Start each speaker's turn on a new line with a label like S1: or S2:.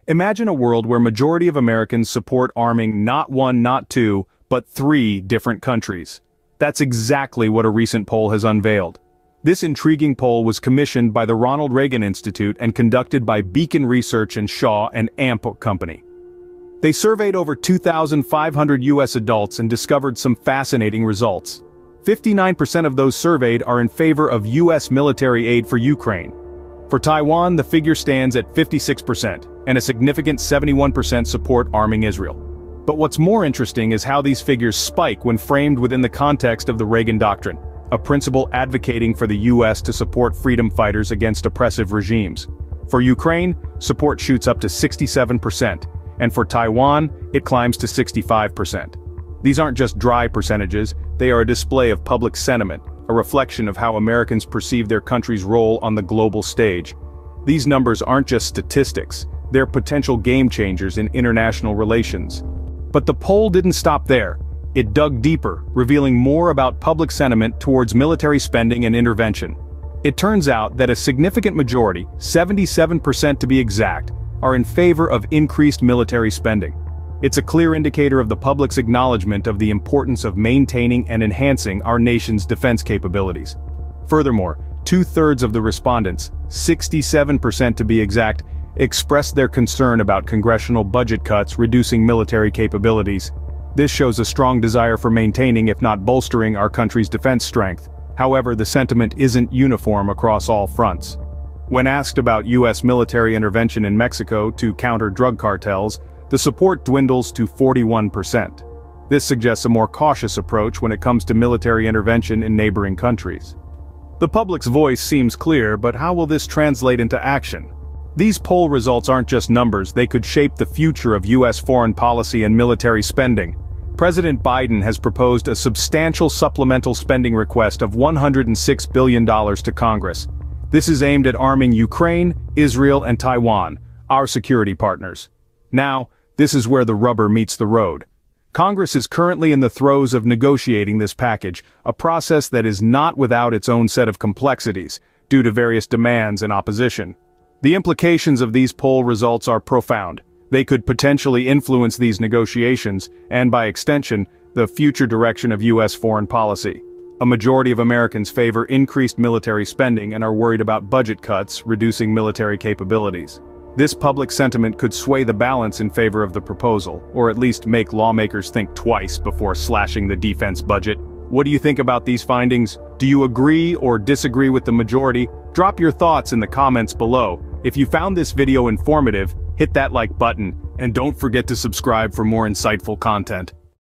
S1: Imagine a world where majority of Americans support arming not one, not two, but three different countries. That's exactly what a recent poll has unveiled. This intriguing poll was commissioned by the Ronald Reagan Institute and conducted by Beacon Research and Shaw and Amp Company. They surveyed over 2,500 U.S. adults and discovered some fascinating results. 59% of those surveyed are in favor of U.S. military aid for Ukraine. For Taiwan, the figure stands at 56%, and a significant 71% support arming Israel. But what's more interesting is how these figures spike when framed within the context of the Reagan Doctrine, a principle advocating for the U.S. to support freedom fighters against oppressive regimes. For Ukraine, support shoots up to 67%, and for Taiwan, it climbs to 65%. These aren't just dry percentages, they are a display of public sentiment, a reflection of how Americans perceive their country's role on the global stage. These numbers aren't just statistics, they're potential game changers in international relations. But the poll didn't stop there. It dug deeper, revealing more about public sentiment towards military spending and intervention. It turns out that a significant majority, 77% to be exact, are in favor of increased military spending. It's a clear indicator of the public's acknowledgement of the importance of maintaining and enhancing our nation's defense capabilities. Furthermore, 2/3 of the respondents, 67% to be exact, expressed their concern about congressional budget cuts reducing military capabilities. This shows a strong desire for maintaining, if not bolstering, our country's defense strength. However, the sentiment isn't uniform across all fronts. When asked about U.S. military intervention in Mexico to counter drug cartels, the support dwindles to 41%. This suggests a more cautious approach when it comes to military intervention in neighboring countries. The public's voice seems clear, but how will this translate into action? These poll results aren't just numbers, they could shape the future of U.S. foreign policy and military spending. President Biden has proposed a substantial supplemental spending request of $106 billion to Congress. This is aimed at arming Ukraine, Israel, and Taiwan, our security partners. Now, this is where the rubber meets the road. Congress is currently in the throes of negotiating this package, a process that is not without its own set of complexities, due to various demands and opposition. The implications of these poll results are profound. They could potentially influence these negotiations, and by extension, the future direction of U.S. foreign policy. A majority of Americans favor increased military spending and are worried about budget cuts, reducing military capabilities. This public sentiment could sway the balance in favor of the proposal, or at least make lawmakers think twice before slashing the defense budget. What do you think about these findings? Do you agree or disagree with the majority? Drop your thoughts in the comments below. If you found this video informative, hit that like button, and don't forget to subscribe for more insightful content.